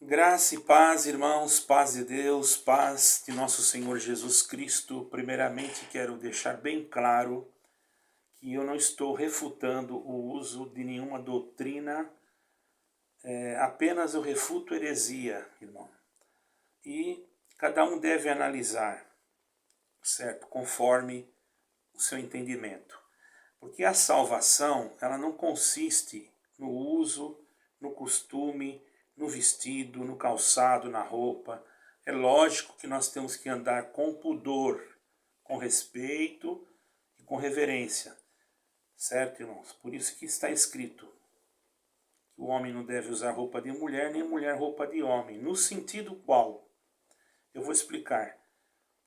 Graça e paz, irmãos, paz de Deus, paz de nosso Senhor Jesus Cristo. Primeiramente, quero deixar bem claro que eu não estou refutando o uso de nenhuma doutrina, apenas eu refuto heresia, irmão. E cada um deve analisar, certo? Conforme o seu entendimento. Porque a salvação, ela não consiste no uso, no costume, no vestido, no calçado, na roupa. É lógico que nós temos que andar com pudor, com respeito e com reverência. Certo, irmãos? Por isso que está escrito que o homem não deve usar roupa de mulher, nem mulher roupa de homem. No sentido qual? Eu vou explicar.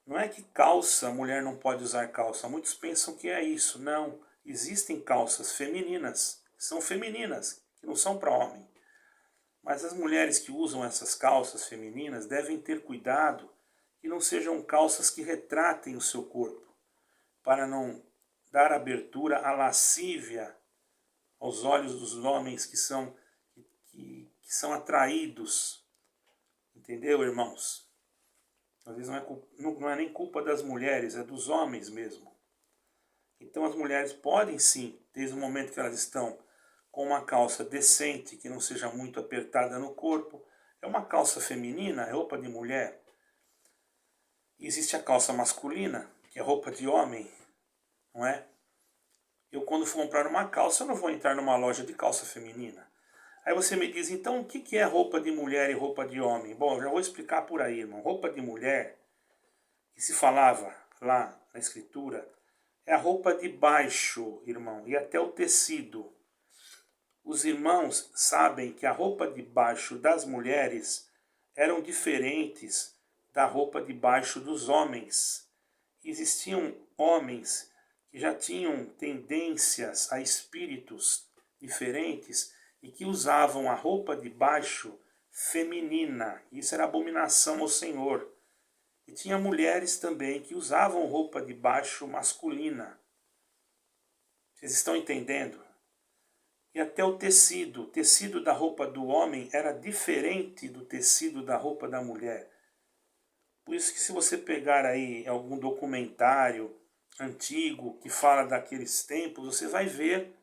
Não é que calça, a mulher não pode usar calça. Muitos pensam que é isso. Não. Existem calças femininas, que são femininas, que não são para homem. Mas as mulheres que usam essas calças femininas devem ter cuidado que não sejam calças que retratem o seu corpo, para não dar abertura à lascívia aos olhos dos homens que são atraídos. Entendeu, irmãos? Às vezes não é nem culpa das mulheres, é dos homens mesmo. Então as mulheres podem sim, desde o momento que elas estão com uma calça decente, que não seja muito apertada no corpo. É uma calça feminina, é roupa de mulher. Existe a calça masculina, que é roupa de homem, não é? Eu quando for comprar uma calça, eu não vou entrar numa loja de calça feminina. Aí você me diz, então o que é roupa de mulher e roupa de homem? Bom, eu já vou explicar por aí, irmão. Roupa de mulher, que se falava lá na escritura, é a roupa de baixo, irmão, e até o tecido. Os irmãos sabem que a roupa de baixo das mulheres eram diferentes da roupa de baixo dos homens. Existiam homens que já tinham tendências a espíritos diferentes e que usavam a roupa de baixo feminina. Isso era abominação ao Senhor. E tinha mulheres também que usavam roupa de baixo masculina. Vocês estão entendendo? E até o tecido da roupa do homem era diferente do tecido da roupa da mulher. Por isso que se você pegar aí algum documentário antigo que fala daqueles tempos, você vai ver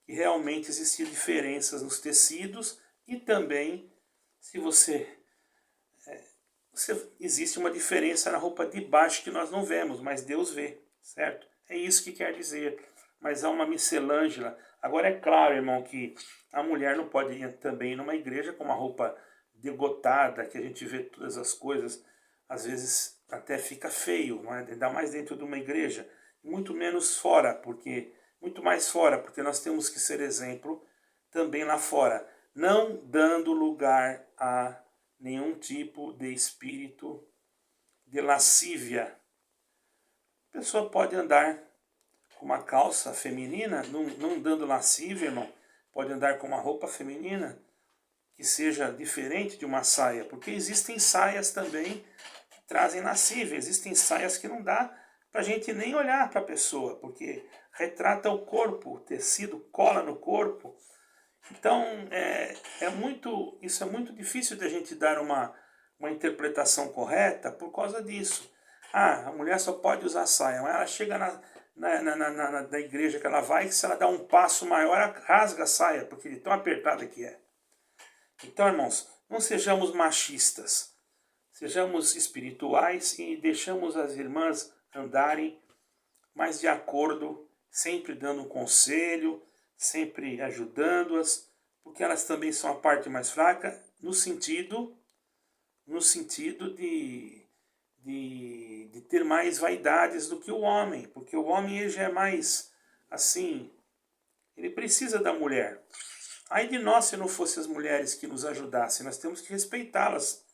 que realmente existiam diferenças nos tecidos e também se existe uma diferença na roupa de baixo que nós não vemos, mas Deus vê, certo? É isso que quer dizer. Mas há uma miscelângela. Agora é claro, irmão, que a mulher não pode ir também numa igreja com uma roupa degotada, que a gente vê todas as coisas, às vezes até fica feio, não é? Ainda mais dentro de uma igreja, muito menos fora, muito mais fora, porque nós temos que ser exemplo também lá fora, não dando lugar a nenhum tipo de espírito de lascívia. A pessoa pode andar com uma calça feminina, não dando lascívia, irmão. Pode andar com uma roupa feminina que seja diferente de uma saia, porque existem saias também que trazem lascívia, existem saias que não dá pra gente nem olhar para a pessoa, porque retrata o corpo, o tecido cola no corpo. Então, isso é muito difícil de a gente dar uma interpretação correta por causa disso. Ah, a mulher só pode usar saia, mas ela chega na igreja que ela vai, que se ela dá um passo maior, ela rasga a saia, porque de tão apertada que é. Então, irmãos, não sejamos machistas, sejamos espirituais e deixamos as irmãs andarem mais de acordo, sempre dando um conselho, sempre ajudando-as, porque elas também são a parte mais fraca, no sentido de ter mais vaidades do que o homem, porque o homem ele já é mais assim, ele precisa da mulher. Aí de nós se não fossem as mulheres que nos ajudassem, nós temos que respeitá-las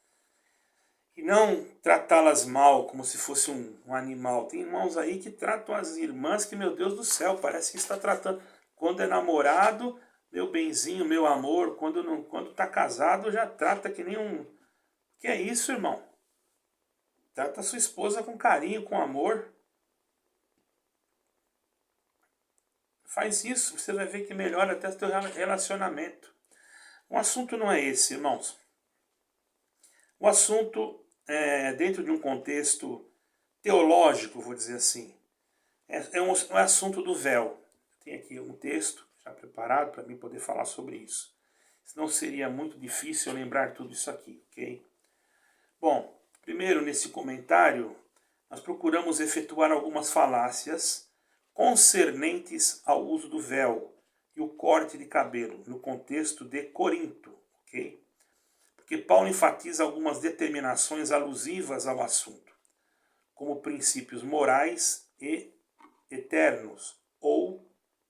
e não tratá-las mal, como se fosse um animal. Tem irmãos aí que tratam as irmãs que, meu Deus do céu, parece que está tratando. Quando é namorado, meu benzinho, meu amor. Quando está casado, já trata que nem um... Que é isso, irmão? Trata a sua esposa com carinho, com amor. Faz isso, você vai ver que melhora até o teu relacionamento. O assunto não é esse, irmãos. O assunto, dentro de um contexto teológico, vou dizer assim, é um assunto do véu. Tem aqui um texto já preparado para mim poder falar sobre isso. Senão seria muito difícil eu lembrar tudo isso aqui, ok? Bom, primeiro nesse comentário, nós procuramos efetuar algumas falácias concernentes ao uso do véu e o corte de cabelo no contexto de Corinto, ok? Porque Paulo enfatiza algumas determinações alusivas ao assunto, como princípios morais e eternos, ou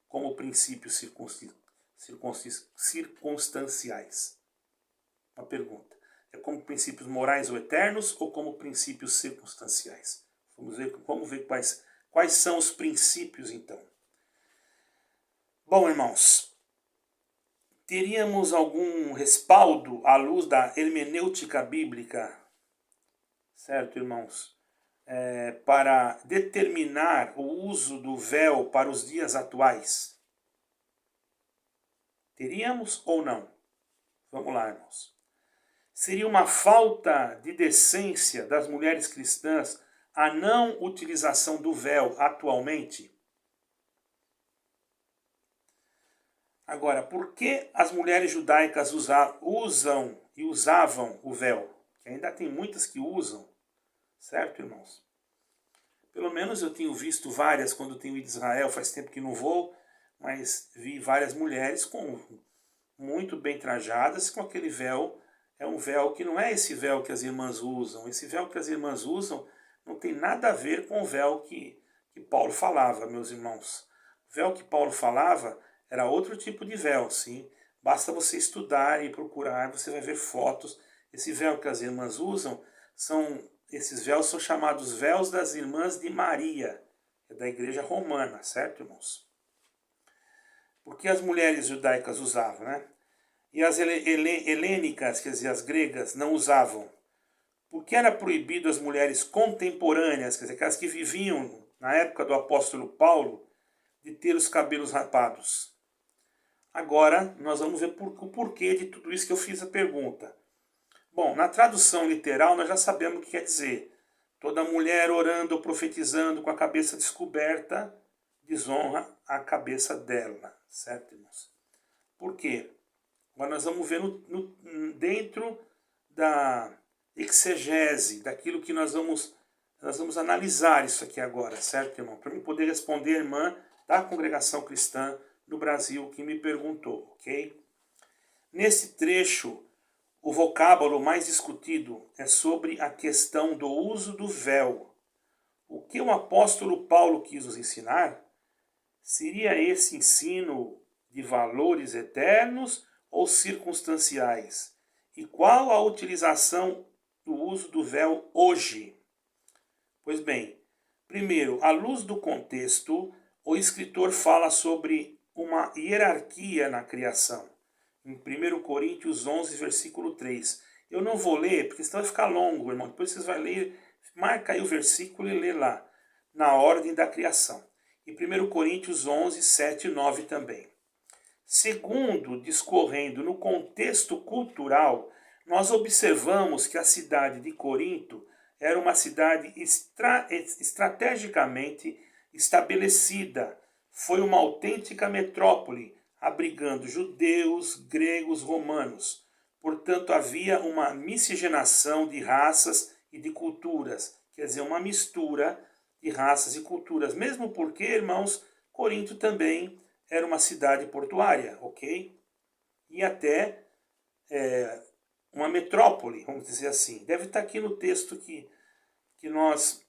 como princípios circunstanciais. Uma pergunta. É como princípios morais ou eternos ou como princípios circunstanciais? Vamos ver quais são os princípios então. Bom, irmãos, teríamos algum respaldo à luz da hermenêutica bíblica, certo, irmãos? Para determinar o uso do véu para os dias atuais? Teríamos ou não? Vamos lá, irmãos. Seria uma falta de decência das mulheres cristãs a não utilização do véu atualmente? Agora, por que as mulheres judaicas usam e usavam o véu? Que ainda tem muitas que usam, certo, irmãos? Pelo menos eu tenho visto várias quando tenho ido a Israel, faz tempo que não vou, mas vi várias mulheres muito bem trajadas com aquele véu. É um véu que não é esse véu que as irmãs usam. Esse véu que as irmãs usam não tem nada a ver com o véu que Paulo falava, meus irmãos. O véu que Paulo falava era outro tipo de véu, sim. Basta você estudar e procurar, você vai ver fotos. Esse véu que as irmãs usam, esses véus são chamados véus das irmãs de Maria, da igreja romana, certo, irmãos? Porque as mulheres judaicas usavam, né? E as helênicas, quer dizer, as gregas, não usavam. Porque era proibido as mulheres contemporâneas, quer dizer, aquelas que viviam na época do apóstolo Paulo, de ter os cabelos rapados. Agora, nós vamos ver o porquê de tudo isso que eu fiz a pergunta. Bom, na tradução literal, nós já sabemos o que quer dizer. Toda mulher orando ou profetizando com a cabeça descoberta desonra a cabeça dela, certo, irmãos? Por quê? Agora nós vamos ver dentro da exegese, daquilo que nós vamos analisar isso aqui agora, certo, irmão? Para eu poder responder a irmã da congregação cristã no Brasil que me perguntou, ok? Nesse trecho, o vocábulo mais discutido é sobre a questão do uso do véu. O que o apóstolo Paulo quis nos ensinar? Seria esse ensino de valores eternos ou circunstanciais? E qual a utilização do uso do véu hoje? Pois bem, primeiro, à luz do contexto, o escritor fala sobre uma hierarquia na criação. Em 1 Coríntios 11, versículo 3. Eu não vou ler, porque senão vai ficar longo, irmão. Depois vocês vão ler, marca aí o versículo e lê lá, na ordem da criação. E 1 Coríntios 11, 7 e 9 também. Segundo, discorrendo no contexto cultural, nós observamos que a cidade de Corinto era uma cidade estrategicamente estabelecida. Foi uma autêntica metrópole, abrigando judeus, gregos, romanos. Portanto, havia uma miscigenação de raças e de culturas, quer dizer, uma mistura de raças e culturas. Mesmo porque, irmãos, Corinto também era uma cidade portuária, ok? E até uma metrópole, vamos dizer assim. Deve estar aqui no texto que nós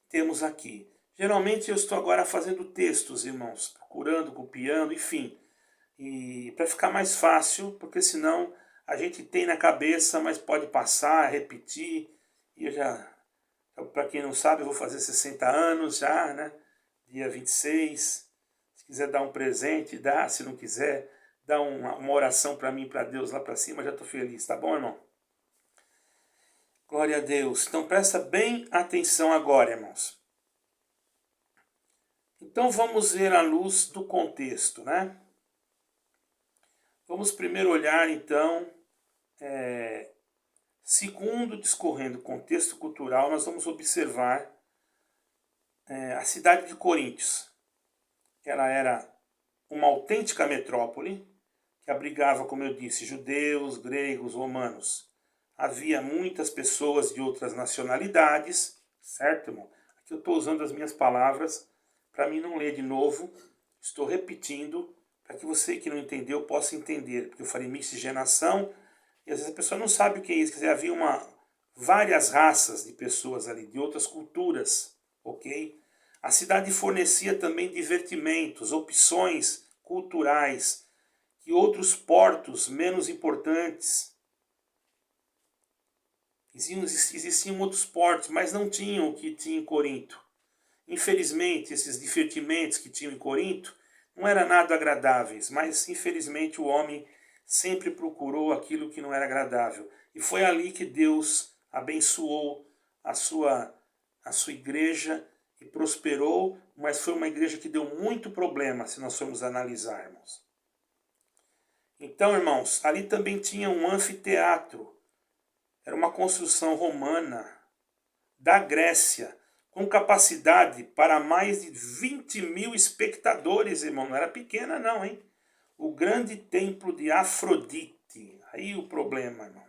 temos aqui. Geralmente eu estou agora fazendo textos, irmãos, procurando, copiando, enfim. E para ficar mais fácil, porque senão a gente tem na cabeça, mas pode passar, repetir. E eu para quem não sabe, eu vou fazer 60 anos já, né? Dia 26. Se quiser dar um presente, dá. Se não quiser, dá uma oração para mim, para Deus lá para cima, já estou feliz, tá bom, irmão? Glória a Deus. Então presta bem atenção agora, irmãos. Então vamos ver à luz do contexto, né? Vamos primeiro olhar, então, Segundo, discorrendo o contexto cultural, nós vamos observar a cidade de Coríntios. Ela era uma autêntica metrópole que abrigava, como eu disse, judeus, gregos, romanos. Havia muitas pessoas de outras nacionalidades, certo, irmão? Aqui eu estou usando as minhas palavras para mim não ler de novo. Estou repetindo para que você que não entendeu possa entender, porque eu falei miscigenação e às vezes a pessoa não sabe o que é isso. Quer dizer, havia várias raças de pessoas ali, de outras culturas, ok? A cidade fornecia também divertimentos, opções culturais que outros portos menos importantes. Existiam outros portos, mas não tinham o que tinha em Corinto. Infelizmente, esses divertimentos que tinham em Corinto não eram nada agradáveis, mas infelizmente o homem sempre procurou aquilo que não era agradável. E foi ali que Deus abençoou a sua igreja e prosperou, mas foi uma igreja que deu muito problema, se nós formos analisarmos. Então, irmãos, ali também tinha um anfiteatro. Era uma construção romana da Grécia, com capacidade para mais de 20 mil espectadores, irmão. Não era pequena não, hein? O grande templo de Afrodite. Aí o problema, irmão.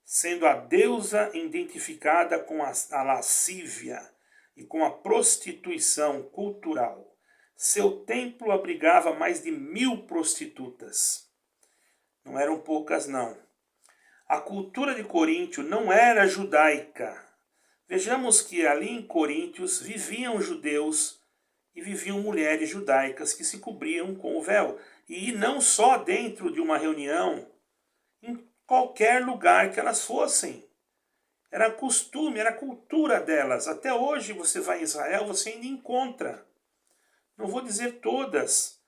Sendo a deusa identificada com a lascívia e com a prostituição cultural. Seu templo abrigava mais de 1000 prostitutas. Não eram poucas, não. A cultura de Coríntio não era judaica. Vejamos que ali em Coríntios viviam judeus e viviam mulheres judaicas que se cobriam com o véu. E não só dentro de uma reunião, em qualquer lugar que elas fossem. Era costume, era cultura delas. Até hoje você vai em Israel, você ainda encontra. Não vou dizer todas,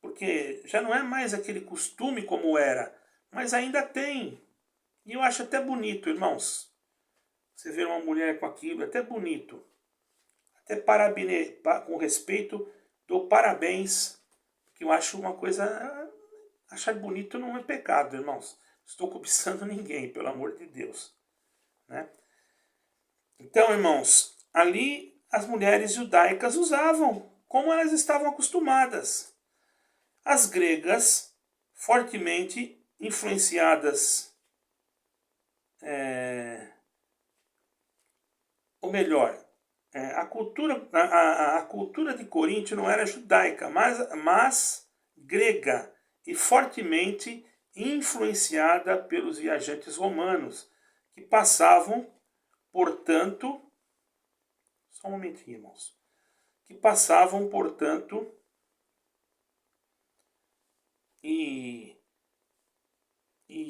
porque já não é mais aquele costume como era, mas ainda tem. E eu acho até bonito, irmãos. Você ver uma mulher com aquilo, é até bonito. Até com respeito, dou parabéns, porque eu acho uma coisa... Achar bonito não é pecado, irmãos. Estou cobiçando ninguém, pelo amor de Deus. Né? Então, irmãos, ali as mulheres judaicas usavam como elas estavam acostumadas. As gregas, fortemente influenciadas, ou melhor, a cultura de Coríntio não era judaica, mas grega e fortemente influenciada pelos viajantes romanos, que passavam, portanto, só um momentinho, irmãos, que passavam, portanto, e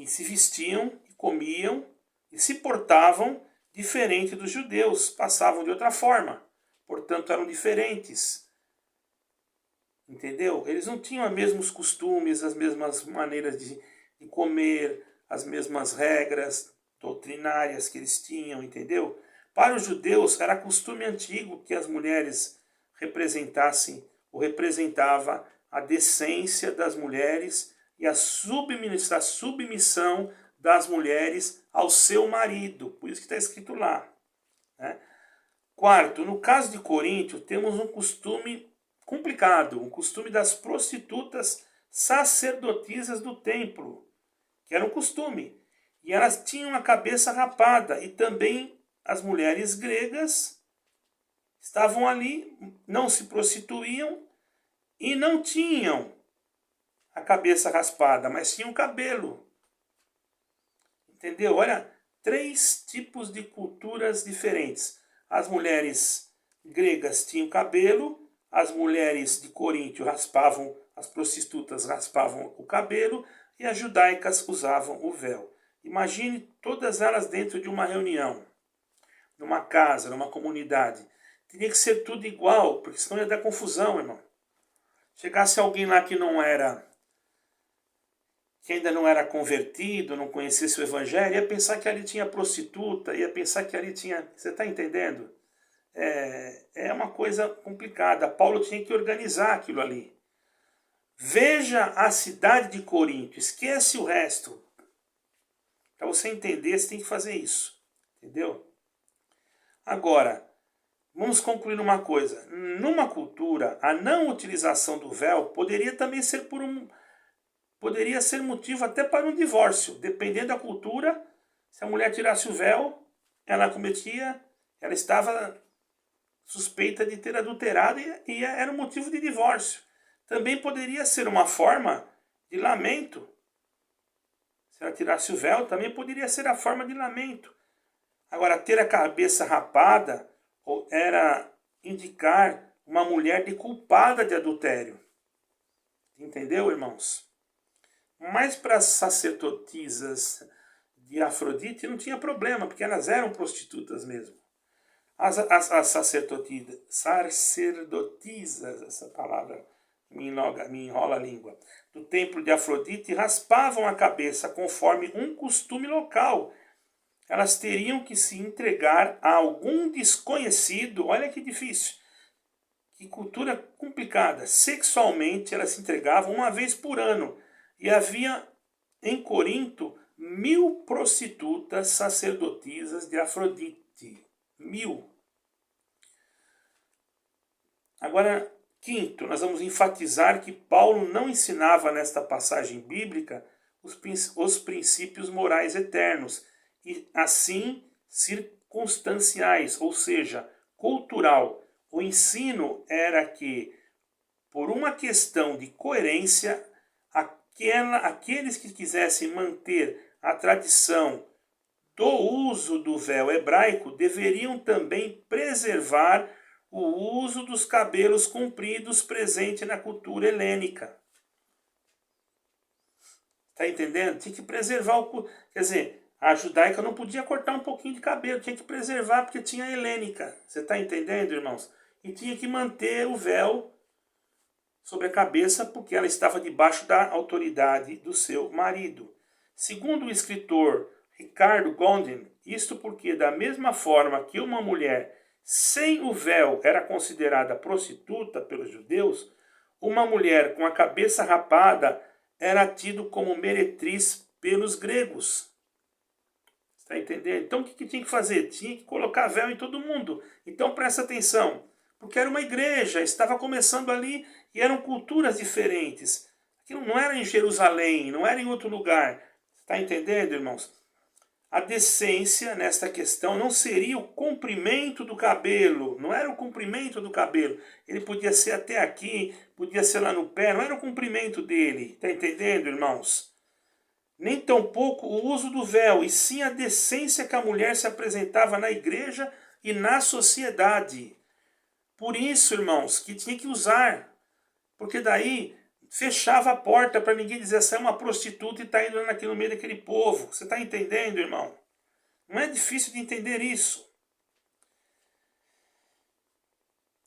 se vestiam, e comiam, e se portavam diferente dos judeus, passavam de outra forma, portanto eram diferentes. Entendeu? Eles não tinham os mesmos costumes, as mesmas maneiras de comer, as mesmas regras doutrinárias que eles tinham, entendeu? Para os judeus era costume antigo que as mulheres representassem ou representava a decência das mulheres e a submissão das mulheres ao seu marido. Por isso que está escrito lá. Né? Quarto, no caso de Coríntio, temos um costume complicado, um costume das prostitutas sacerdotisas do templo, que era um costume. E elas tinham a cabeça rapada, e também as mulheres gregas estavam ali, não se prostituíam e não tinham a cabeça raspada, mas tinham cabelo. Entendeu? Olha, 3 tipos de culturas diferentes. As mulheres gregas tinham cabelo, as mulheres de Coríntio raspavam, as prostitutas raspavam o cabelo e as judaicas usavam o véu. Imagine todas elas dentro de uma reunião, numa casa, numa comunidade. Teria que ser tudo igual, porque senão ia dar confusão, irmão. Chegasse alguém lá que ainda não era convertido, não conhecesse o evangelho, ia pensar que ali tinha prostituta, ia pensar que ali tinha... Você está entendendo? É uma coisa complicada. Paulo tinha que organizar aquilo ali. Veja a cidade de Corinto, esquece o resto. Para você entender, você tem que fazer isso. Entendeu? Agora, vamos concluir uma coisa. Numa cultura, a não utilização do véu poderia também ser poderia ser motivo até para um divórcio. Dependendo da cultura, se a mulher tirasse o véu, ela estava suspeita de ter adulterado e era um motivo de divórcio. Também poderia ser uma forma de lamento. Se ela tirasse o véu, também poderia ser a forma de lamento. Agora, ter a cabeça rapada era indicar uma mulher de culpada de adultério. Entendeu, irmãos? Mas para as sacerdotisas de Afrodite não tinha problema, porque elas eram prostitutas mesmo. As sacerdotisas, essa palavra me enrola a língua, do templo de Afrodite raspavam a cabeça conforme um costume local. Elas teriam que se entregar a algum desconhecido, olha que difícil, que cultura complicada. Sexualmente elas se entregavam uma vez por ano. E havia em Corinto 1000 prostitutas sacerdotisas de Afrodite. 1000. Agora, quinto, nós vamos enfatizar que Paulo não ensinava nesta passagem bíblica os princípios morais eternos, e assim circunstanciais, ou seja, cultural. O ensino era que, por uma questão de coerência, aqueles que quisessem manter a tradição do uso do véu hebraico deveriam também preservar o uso dos cabelos compridos presente na cultura helênica. Está entendendo? Tinha que preservar Quer dizer, a judaica não podia cortar um pouquinho de cabelo, tinha que preservar porque tinha a helênica. Você está entendendo, irmãos? E tinha que manter o véu sobre a cabeça porque ela estava debaixo da autoridade do seu marido. Segundo o escritor Ricardo Gondin, isto porque da mesma forma que uma mulher sem o véu era considerada prostituta pelos judeus, uma mulher com a cabeça rapada era tido como meretriz pelos gregos. Está entendendo? Então o que tinha que fazer? Tinha que colocar véu em todo mundo. Então presta atenção, porque era uma igreja, estava começando ali e eram culturas diferentes. Aquilo não era em Jerusalém, não era em outro lugar. Está entendendo, irmãos? A decência nesta questão não seria o comprimento do cabelo, não era o comprimento do cabelo. Ele podia ser até aqui, podia ser lá no pé, não era o comprimento dele. Está entendendo, irmãos? Nem tampouco o uso do véu, e sim a decência que a mulher se apresentava na igreja e na sociedade. Por isso, irmãos, que tinha que usar, porque daí fechava a porta para ninguém dizer essa é uma prostituta e está indo aqui no meio daquele povo. Você está entendendo, irmão? Não é difícil de entender isso.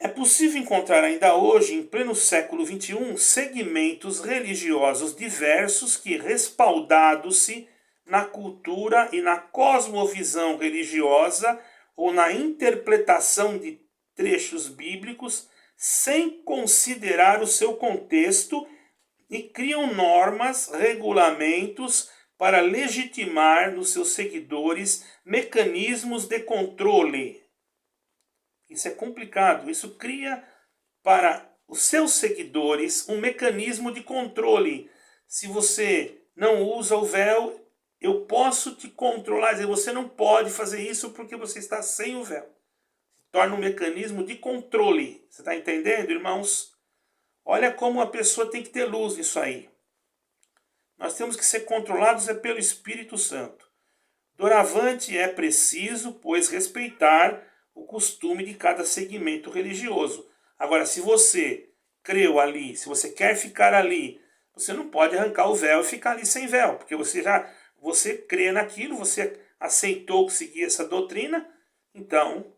É possível encontrar ainda hoje, em pleno século XXI, segmentos religiosos diversos que, respaldados-se na cultura e na cosmovisão religiosa ou na interpretação de trechos bíblicos, sem considerar o seu contexto, e criam normas, regulamentos para legitimar nos seus seguidores mecanismos de controle. Isso é complicado. Isso cria para os seus seguidores um mecanismo de controle. Se você não usa o véu, eu posso te controlar. Dizer, você não pode fazer isso porque você está sem o véu. Torna um mecanismo de controle. Você está entendendo, irmãos? Olha como a pessoa tem que ter luz nisso aí. Nós temos que ser controlados pelo Espírito Santo. Doravante é preciso, pois, respeitar o costume de cada segmento religioso. Agora, se você creu ali, se você quer ficar ali, você não pode arrancar o véu e ficar ali sem véu, porque você crê naquilo, você aceitou seguir essa doutrina, então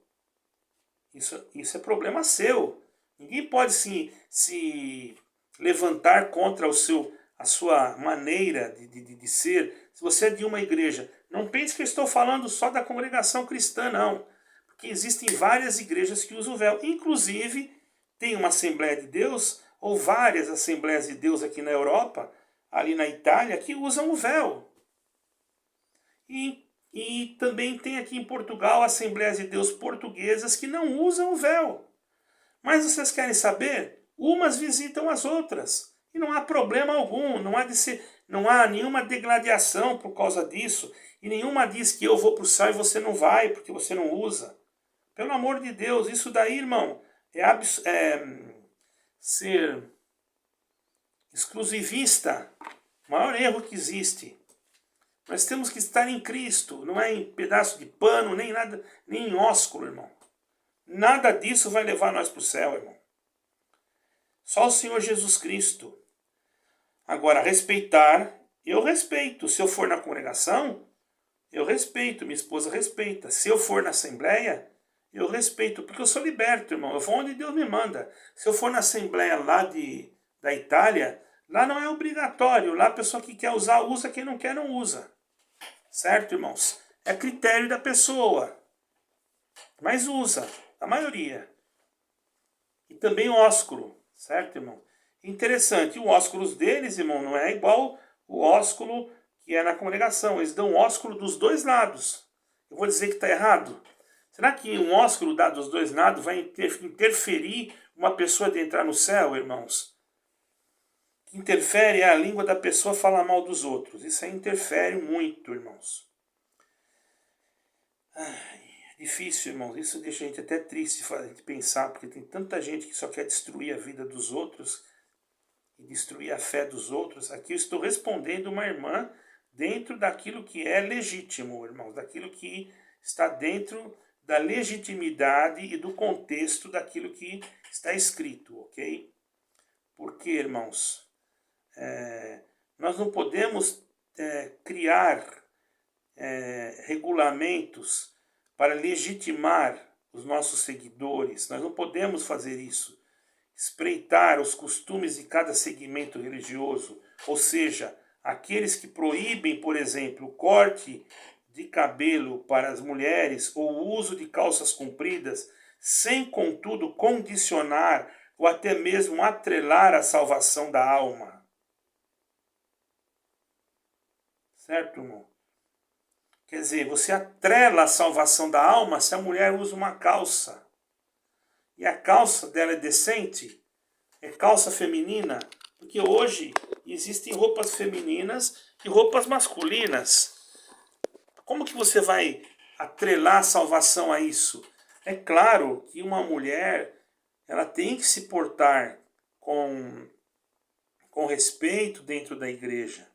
isso é problema seu. Ninguém pode se levantar contra a sua maneira de ser. Se você é de uma igreja, não pense que eu estou falando só da congregação cristã, não. Porque existem várias igrejas que usam o véu. Inclusive, tem uma Assembleia de Deus, ou várias Assembleias de Deus aqui na Europa, ali na Itália, que usam o véu. E também tem aqui em Portugal Assembleias de Deus portuguesas que não usam o véu. Mas vocês querem saber? Umas visitam as outras. E não há problema algum, não há nenhuma degladiação por causa disso. E nenhuma diz que eu vou para o céu e você não vai, porque você não usa. Pelo amor de Deus, isso daí, irmão, é ser exclusivista. O maior erro que existe. Nós temos que estar em Cristo, não é em pedaço de pano, nem nada, nem em ósculo, irmão. Nada disso vai levar nós para o céu, irmão. Só o Senhor Jesus Cristo. Agora, respeitar, eu respeito. Se eu for na congregação, eu respeito. Minha esposa respeita. Se eu for na assembleia, eu respeito. Porque eu sou liberto, irmão. Eu vou onde Deus me manda. Se eu for na assembleia lá da Itália, lá não é obrigatório. Lá a pessoa que quer usar, usa. Quem não quer, não usa. Certo, irmãos? É critério da pessoa. Mas usa. A maioria. E também ósculo. Certo, irmão? Interessante. O ósculo deles, irmão, não é igual o ósculo que é na congregação. Eles dão ósculo dos dois lados. Eu vou dizer que está errado? Será que um ósculo dado dos dois lados vai interferir uma pessoa de entrar no céu, irmãos? Que interfere é a língua da pessoa falar mal dos outros. Isso aí interfere muito, irmãos. Difícil, irmãos. Isso deixa a gente até triste de pensar, porque tem tanta gente que só quer destruir a vida dos outros e destruir a fé dos outros. Aqui eu estou respondendo uma irmã dentro daquilo que é legítimo, irmãos, daquilo que está dentro da legitimidade e do contexto daquilo que está escrito, ok? Porque, irmãos, nós não podemos criar regulamentos para legitimar os nossos seguidores. Nós não podemos fazer isso. Espreitar os costumes de cada segmento religioso, ou seja, aqueles que proíbem, por exemplo, o corte de cabelo para as mulheres ou o uso de calças compridas, sem, contudo, condicionar ou até mesmo atrelar a salvação da alma. Certo, irmão? Quer dizer, você atrela a salvação da alma se a mulher usa uma calça. E a calça dela é decente? É calça feminina? Porque hoje existem roupas femininas e roupas masculinas. Como que você vai atrelar a salvação a isso? É claro que uma mulher ela tem que se portar com respeito dentro da igreja.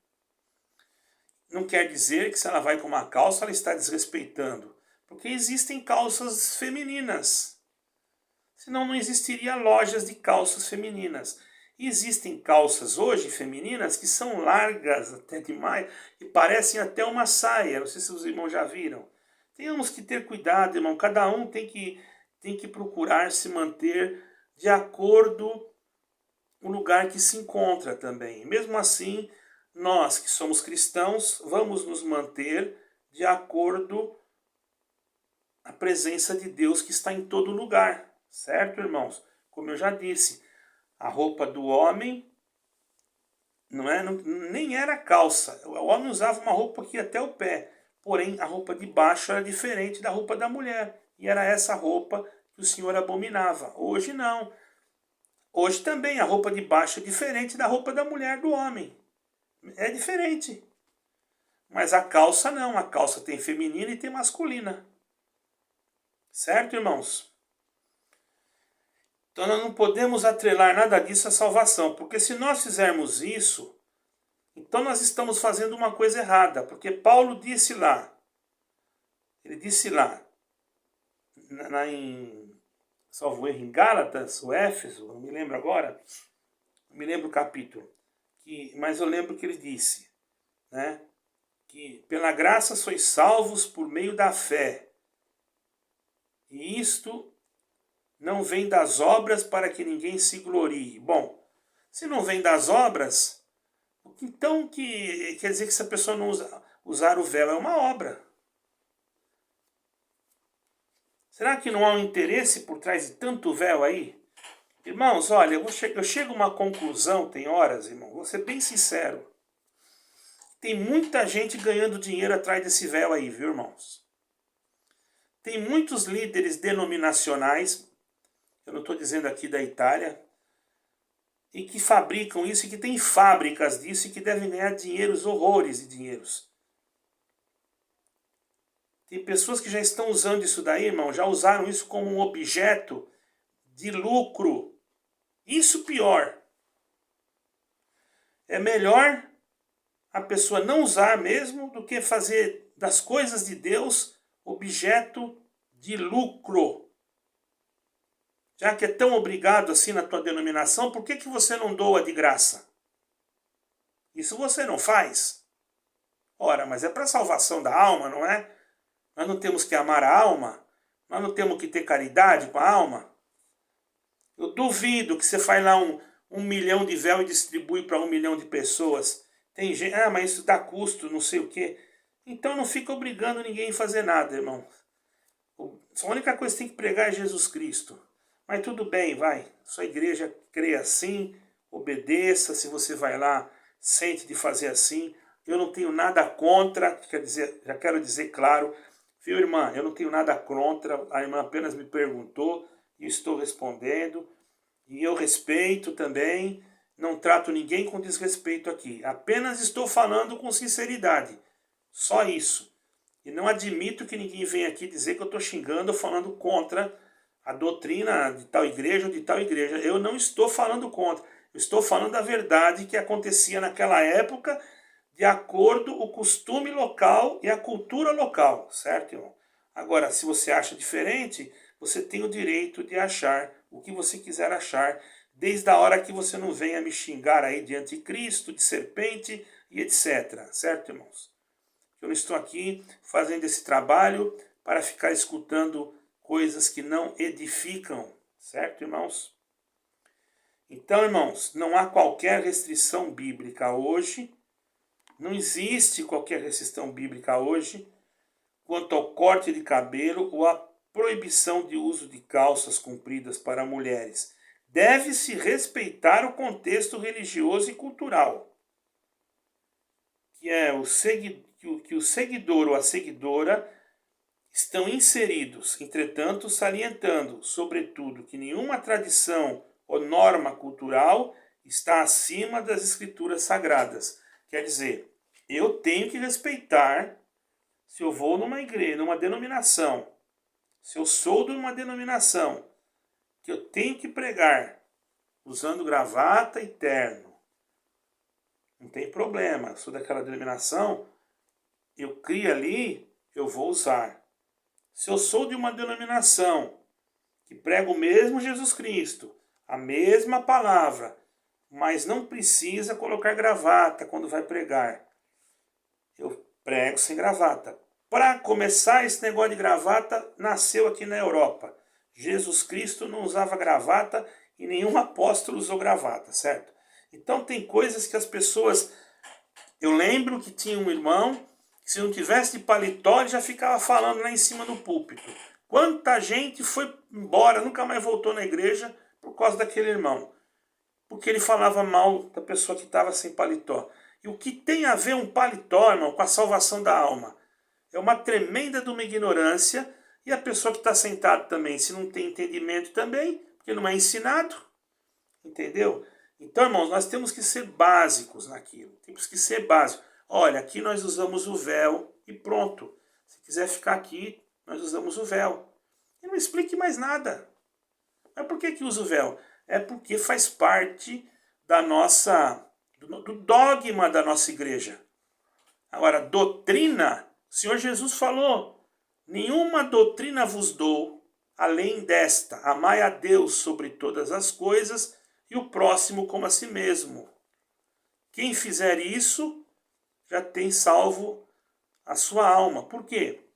Não quer dizer que se ela vai com uma calça ela está desrespeitando. Porque existem calças femininas. Senão não existiria lojas de calças femininas. E existem calças hoje femininas que são largas até demais e parecem até uma saia. Não sei se os irmãos já viram. Temos que ter cuidado, irmão. Cada um tem que procurar se manter de acordo com o lugar que se encontra também. Mesmo assim, nós que somos cristãos, vamos nos manter de acordo com a presença de Deus que está em todo lugar. Certo, irmãos? Como eu já disse, a roupa do homem nem era calça. O homem usava uma roupa aqui até o pé. Porém, a roupa de baixo era diferente da roupa da mulher. E era essa roupa que o Senhor abominava. Hoje não. Hoje também a roupa de baixo é diferente da roupa da mulher do homem. É diferente. Mas a calça não. A calça tem feminina e tem masculina. Certo, irmãos? Então nós não podemos atrelar nada disso à salvação, porque se nós fizermos isso, então nós estamos fazendo uma coisa errada, porque Paulo disse lá, salvo erro, em Gálatas, o Éfeso, não me lembro agora, não me lembro o capítulo, mas eu lembro que ele disse, né, que pela graça sois salvos por meio da fé, e isto não vem das obras para que ninguém se glorie. Bom, se não vem das obras, então quer dizer que se a pessoa não usar o véu é uma obra. Será que não há um interesse por trás de tanto véu aí? Irmãos, olha, eu chego a uma conclusão, tem horas, irmão, vou ser bem sincero. Tem muita gente ganhando dinheiro atrás desse véu aí, viu, irmãos? Tem muitos líderes denominacionais, eu não estou dizendo aqui da Itália, e que fabricam isso, e que tem fábricas disso, e que devem ganhar dinheiros, horrores de dinheiros. Tem pessoas que já estão usando isso daí, irmão, já usaram isso como um objeto de lucro. Isso pior. É melhor a pessoa não usar mesmo do que fazer das coisas de Deus objeto de lucro. Já que é tão obrigado assim na tua denominação, por que você não doa de graça? Isso você não faz. Ora, mas é para a salvação da alma, não é? Nós não temos que amar a alma? Nós não temos que ter caridade com a alma? Eu duvido que você faz lá um milhão de véu e distribui para 1 milhão de pessoas. Tem gente, mas isso dá custo, não sei o quê. Então não fica obrigando ninguém a fazer nada, irmão. A única coisa que tem que pregar é Jesus Cristo. Mas tudo bem, vai. Sua igreja crê assim, obedeça. Se você vai lá, sente de fazer assim. Eu não tenho nada contra, quer dizer, já quero dizer claro, viu, irmã? Eu não tenho nada contra. A irmã apenas me perguntou e estou respondendo. E eu respeito também. Não trato ninguém com desrespeito aqui. Apenas estou falando com sinceridade. Só isso. E não admito que ninguém venha aqui dizer que eu estou xingando ou falando contra a doutrina de tal igreja ou de tal igreja. Eu não estou falando contra. Eu estou falando da verdade que acontecia naquela época, de acordo com o costume local e a cultura local. Certo, irmão? Agora, se você acha diferente, você tem o direito de achar o que você quiser achar, desde a hora que você não venha me xingar aí de anticristo, de serpente e etc. Certo, irmãos? Eu não estou aqui fazendo esse trabalho para ficar escutando coisas que não edificam, certo, irmãos? Então, irmãos, não há qualquer restrição bíblica hoje, não existe qualquer restrição bíblica hoje quanto ao corte de cabelo ou a proibição de uso de calças compridas para mulheres. Deve-se respeitar o contexto religioso e cultural, que é que o seguidor ou a seguidora estão inseridos, entretanto, salientando, sobretudo, que nenhuma tradição ou norma cultural está acima das escrituras sagradas. Quer dizer, eu tenho que respeitar, se eu vou numa igreja, numa denominação, se eu sou de uma denominação, que eu tenho que pregar usando gravata e terno, não tem problema, sou daquela denominação, eu crio ali, eu vou usar. Se eu sou de uma denominação que prega o mesmo Jesus Cristo, a mesma palavra, mas não precisa colocar gravata quando vai pregar, eu prego sem gravata. Para começar, esse negócio de gravata nasceu aqui na Europa. Jesus Cristo não usava gravata e nenhum apóstolo usou gravata, certo? Então tem coisas que as pessoas... Eu lembro que tinha um irmão que, se não tivesse de paletó, ele já ficava falando lá em cima do púlpito. Quanta gente foi embora, nunca mais voltou na igreja por causa daquele irmão. Porque ele falava mal da pessoa que estava sem paletó. E o que tem a ver um paletó, irmão, com a salvação da alma? É uma tremenda de uma ignorância. E a pessoa que está sentada também, se não tem entendimento também, porque não é ensinado, entendeu? Então, irmãos, nós temos que ser básicos naquilo. Temos que ser básicos. Olha, aqui nós usamos o véu e pronto. Se quiser ficar aqui, nós usamos o véu. E não explique mais nada. Mas por que usa o véu? É porque faz parte da nossa, do dogma da nossa igreja. Agora, doutrina, o Senhor Jesus falou: nenhuma doutrina vos dou, além desta, amai a Deus sobre todas as coisas e o próximo como a si mesmo. Quem fizer isso, já tem salvo a sua alma. Por quê?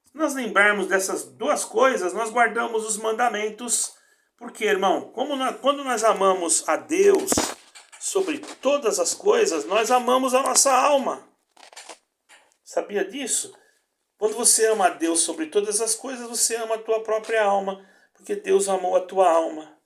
Se nós lembrarmos dessas duas coisas, nós guardamos os mandamentos. Porque, irmão, quando nós amamos a Deus sobre todas as coisas, nós amamos a nossa alma. Sabia disso? Quando você ama a Deus sobre todas as coisas, você ama a tua própria alma. Porque Deus amou a tua alma.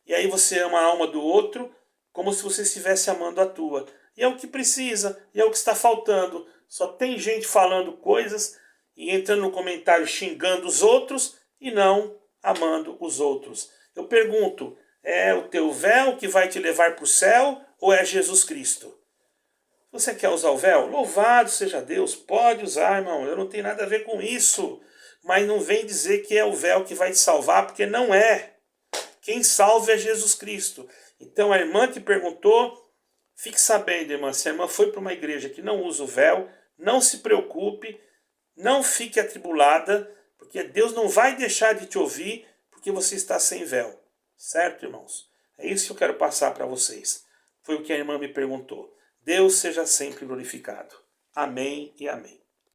E aí você ama a alma do outro como se você estivesse amando a tua. e é o que precisa, e é o que está faltando. Só tem gente falando coisas e entrando no comentário xingando os outros e não amando os outros. Eu pergunto, é o teu véu que vai te levar para o céu ou é Jesus Cristo? Você quer usar o véu? Louvado seja Deus, pode usar, irmão, eu não tenho nada a ver com isso. Mas não vem dizer que é o véu que vai te salvar, porque não é. Quem salva é Jesus Cristo. Então a irmã que perguntou, fique sabendo, irmã, se a irmã foi para uma igreja que não usa o véu, não se preocupe, não fique atribulada, porque Deus não vai deixar de te ouvir porque você está sem véu. Certo, irmãos? É isso que eu quero passar para vocês. Foi o que a irmã me perguntou. Deus seja sempre glorificado. Amém e amém.